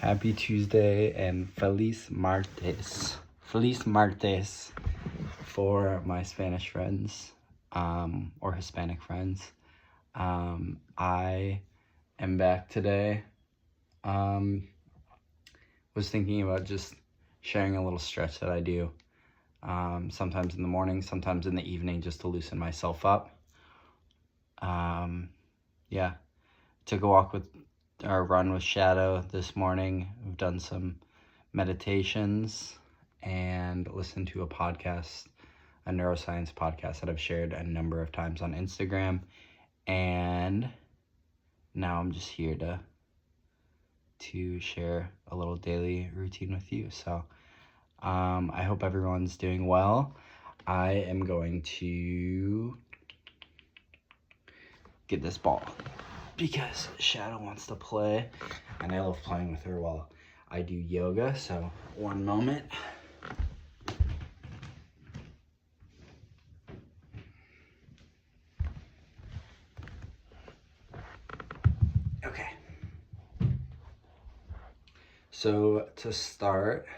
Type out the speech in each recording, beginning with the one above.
Happy Tuesday and Feliz Martes. Feliz Martes for my Spanish friends, or Hispanic friends. I am back today. Was thinking about just sharing a little stretch that I do. Sometimes in the morning, sometimes in the evening, just to loosen myself up. Took a walk with, or run with Shadow this morning. We've done some meditations and listened to a podcast, a neuroscience podcast that I've shared a number of times on Instagram. And now I'm just here to share a little daily routine with you. So I hope everyone's doing well. I am going to get this ball because Shadow wants to play, and I love playing with her while I do yoga. So one moment. Okay. So to start,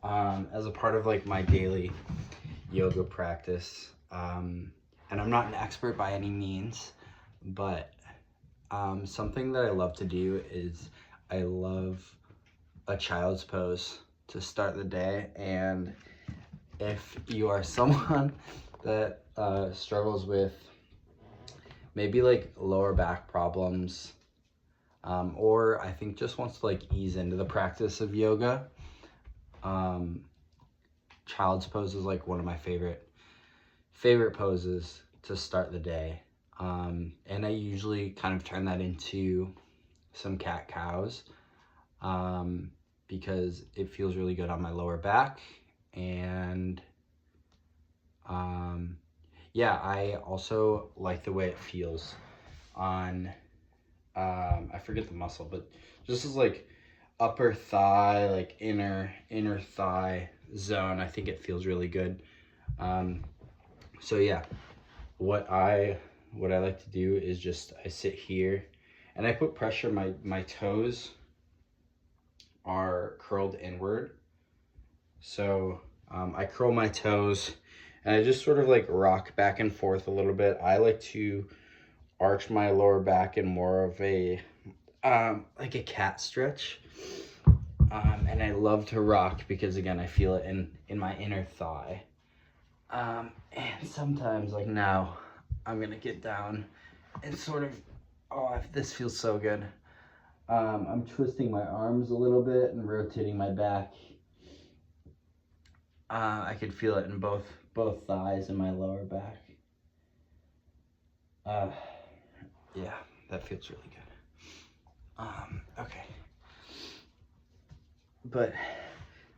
as a part of like my daily yoga practice, and I'm not an expert by any means, but something that I love to do is I love a child's pose to start the day. And if you are someone that struggles with maybe like lower back problems, or I think just wants to like ease into the practice of yoga, child's pose is like one of my favorite poses to start the day. And I usually kind of turn that into some cat-cows, because it feels really good on my lower back. And I also like the way it feels on, I forget the muscle, but just as like upper thigh, like inner thigh zone. I think it feels really good. What I like to do is just I sit here and I put pressure. My toes are curled inward, so I curl my toes and I just sort of like rock back and forth a little bit. I like to arch my lower back in more of a like a cat stretch, and I love to rock because again I feel it in my inner thigh. And sometimes, like now, I'm gonna get down and sort of, this feels so good. I'm twisting my arms a little bit and rotating my back. I could feel it in both thighs and my lower back. That feels really good. Okay. But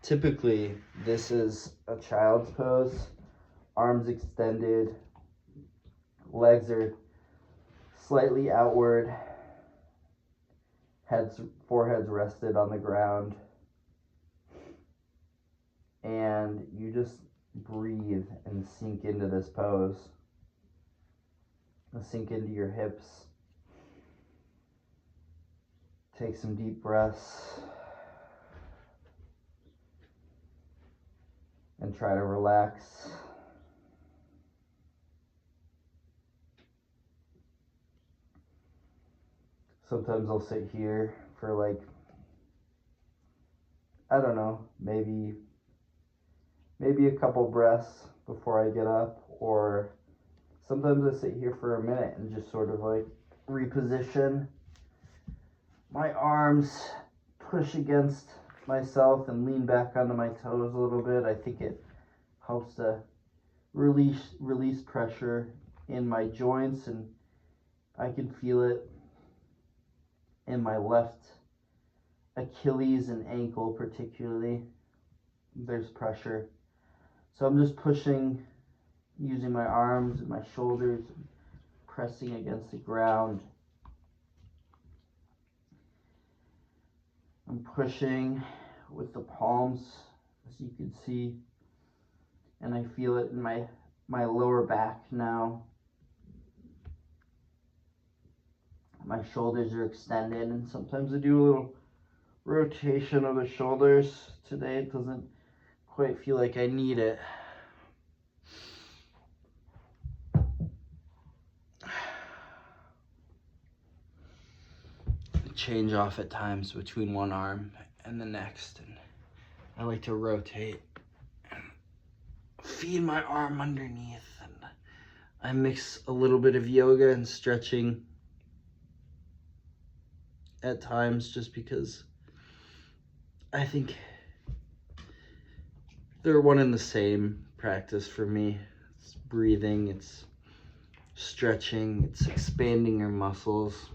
typically, this is a child's pose. Arms extended, legs are slightly outward, foreheads rested on the ground, and you just breathe and sink into this pose. Sink into your hips. Take some deep breaths and try to relax. Sometimes I'll sit here for like, I don't know, maybe a couple breaths before I get up, or sometimes I sit here for a minute and just sort of like reposition my arms, push against myself and lean back onto my toes a little bit. I think it helps to release pressure in my joints, and I can feel it in my left Achilles and ankle particularly. There's pressure. So I'm just pushing, using my arms and my shoulders, pressing against the ground. I'm pushing with the palms, as you can see, and I feel it in my lower back now. My shoulders are extended, and sometimes I do a little rotation of the shoulders. Today it doesn't quite feel like I need it. Change off at times between one arm and the next, and I like to rotate and feed my arm underneath, and I mix a little bit of yoga and stretching at times, just because I think they're one and the same practice for me. It's breathing, it's stretching, it's expanding your muscles.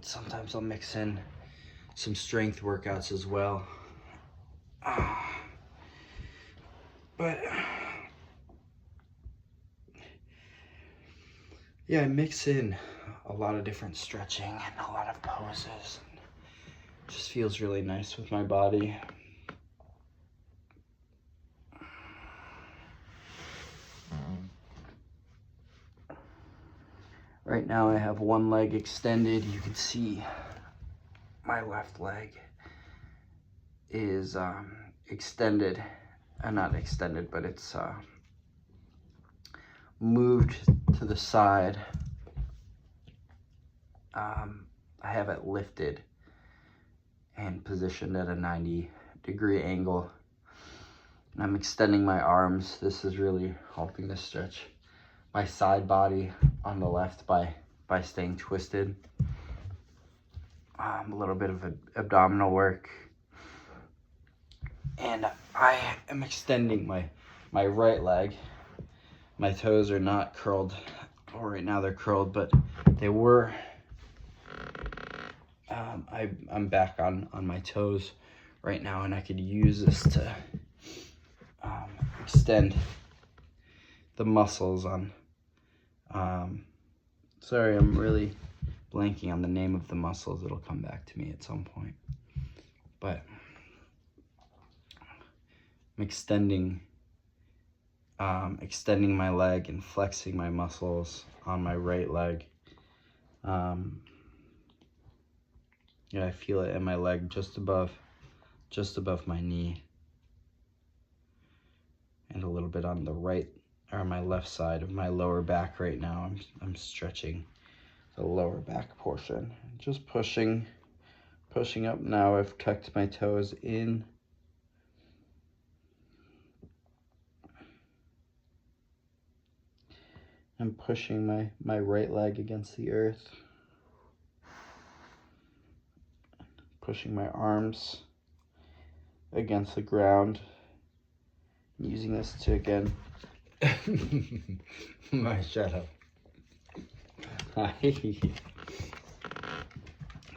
Sometimes I'll mix in some strength workouts as well. But yeah, I mix in a lot of different stretching and a lot of poses. It just feels really nice with my body. Right now I have one leg extended. You can see my left leg is extended. Not extended, but it's moved to the side. I have it lifted and positioned at a 90-degree angle. And I'm extending my arms. This is really helping to stretch my side body on the left by staying twisted. A little bit of abdominal work. And I am extending my right leg. My toes are not curled. Oh, right now they're curled, but they were. I'm back on my toes right now, and I could use this to extend the muscles on. Sorry, I'm really blanking on the name of the muscles. It'll come back to me at some point. But I'm extending my leg and flexing my muscles on my right leg. Yeah, I feel it in my leg just above my knee, and a little bit on the right or my left side of my lower back right now. I'm stretching the lower back portion, just pushing up. Now I've tucked my toes in. I'm pushing my right leg against the earth. Pushing my arms against the ground. Using this to, again, shut up.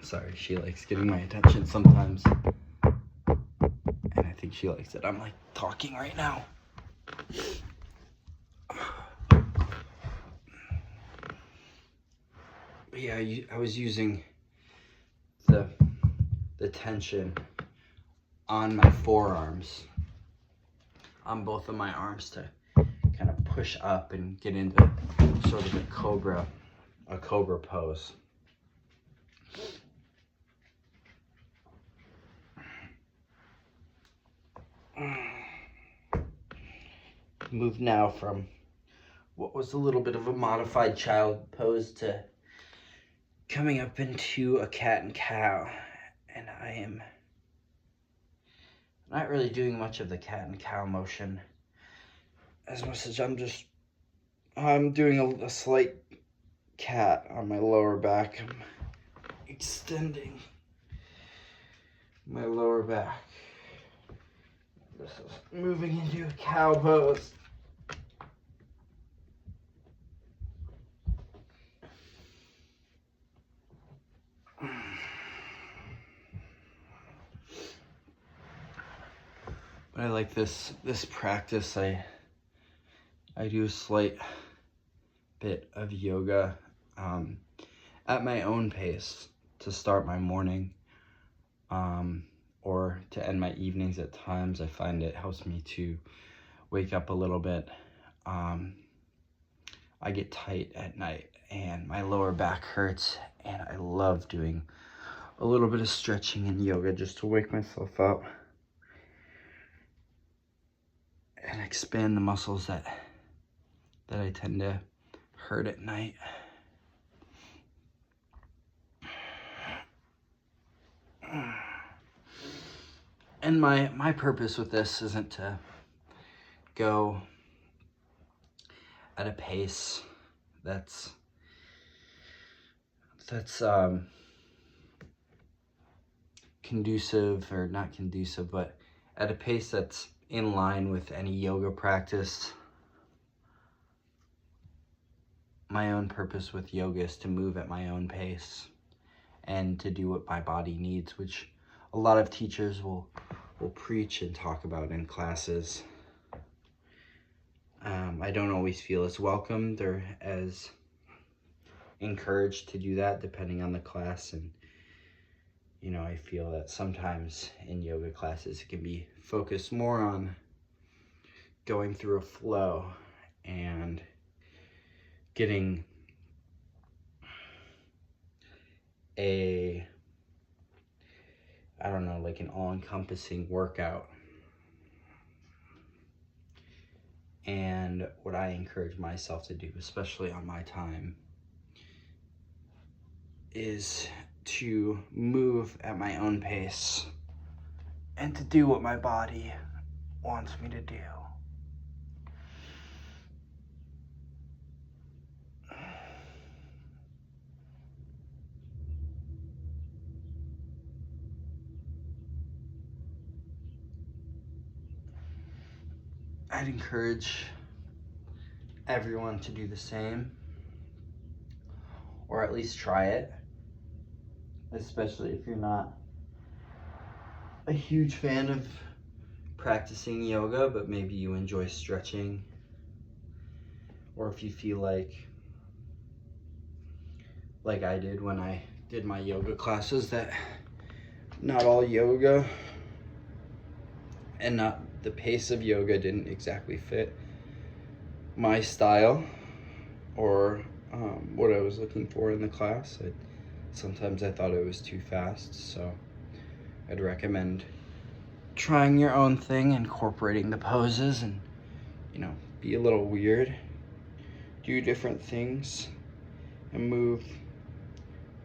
Sorry, she likes getting my attention sometimes. And I think she likes it. I'm like talking right now. But yeah, I was using the tension on my forearms, on both of my arms, to kind of push up and get into sort of a cobra pose. Move now from what was a little bit of a modified child pose to coming up into a cat and cow. And I am not really doing much of the cat and cow motion as much as I'm doing a slight cat on my lower back. I'm extending my lower back. This is moving into a cow pose. But I like this practice. I do a slight bit of yoga at my own pace to start my morning, or to end my evenings at times. I find it helps me to wake up a little bit. I get tight at night and my lower back hurts, and I love doing a little bit of stretching and yoga just to wake myself up and expand the muscles that I tend to hurt at night. And my purpose with this isn't to go at a pace that's conducive, or not conducive, but at a pace that's in line with any yoga practice. My own purpose with yoga is to move at my own pace and to do what my body needs, which a lot of teachers will preach and talk about in classes. I don't always feel as welcomed or as encouraged to do that, depending on the class. And you know, I feel that sometimes in yoga classes it can be focused more on going through a flow and getting like an all-encompassing workout. And what I encourage myself to do, especially on my time, is to move at my own pace and to do what my body wants me to do. I'd encourage everyone to do the same, or at least try it, especially if you're not a huge fan of practicing yoga, but maybe you enjoy stretching, or if you feel like I did when I did my yoga classes, that not all yoga and not the pace of yoga didn't exactly fit my style or what I was looking for in the class. Sometimes I thought it was too fast, so I'd recommend trying your own thing, incorporating the poses, and, you know, be a little weird, do different things, and move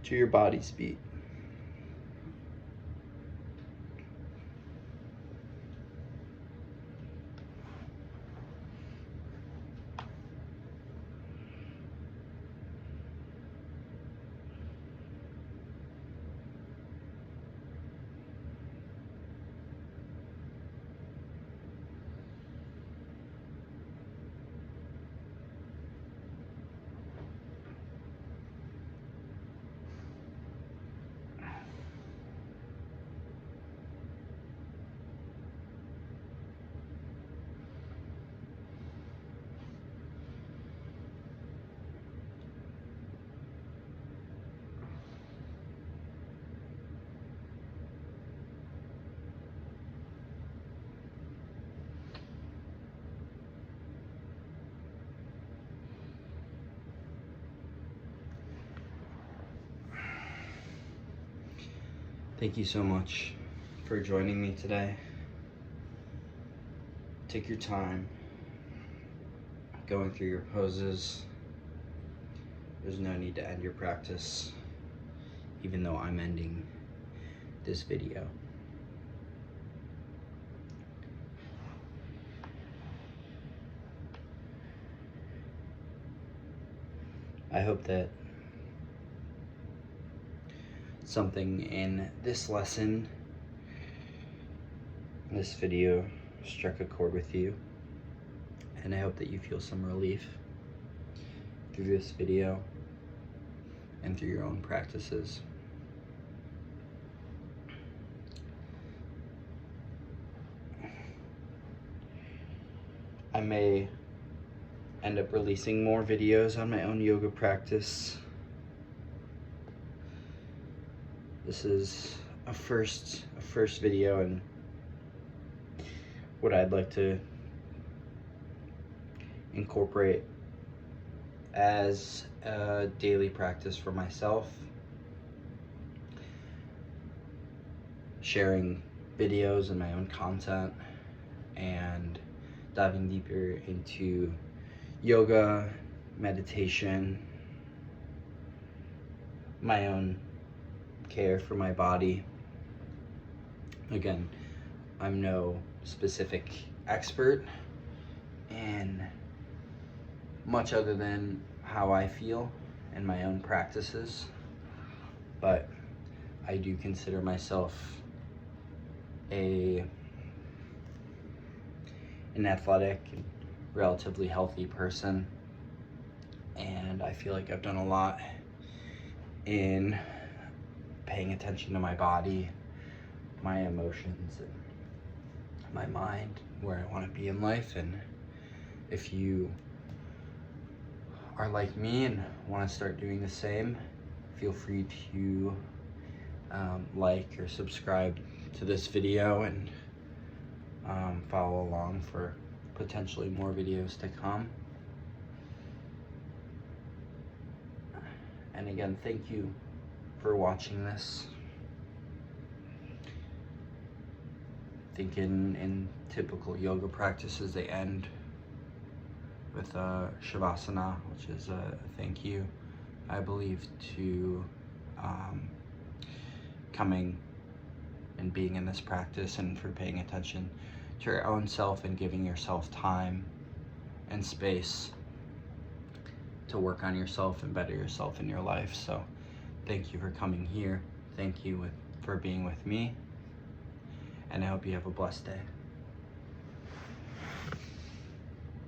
to your body's beat. Thank you so much for joining me today. Take your time going through your poses. There's no need to end your practice, even though I'm ending this video. I hope that something in this lesson, this video, struck a chord with you, and I hope that you feel some relief through this video and through your own practices. I may end up releasing more videos on my own yoga practice. This is a first video, and what I'd like to incorporate as a daily practice for myself, sharing videos and my own content, and diving deeper into yoga, meditation, my own care for my body. Again, I'm no specific expert in much other than how I feel and my own practices, but I do consider myself an athletic and relatively healthy person, and I feel like I've done a lot in paying attention to my body, my emotions, and my mind, where I want to be in life. And if you are like me and want to start doing the same, feel free to like or subscribe to this video and follow along for potentially more videos to come. And again, thank you for watching this. I think in typical yoga practices, they end with a shavasana, which is a thank you, I believe, to coming and being in this practice, and for paying attention to your own self and giving yourself time and space to work on yourself and better yourself in your life. So thank you for coming here. Thank you for being with me. And I hope you have a blessed day.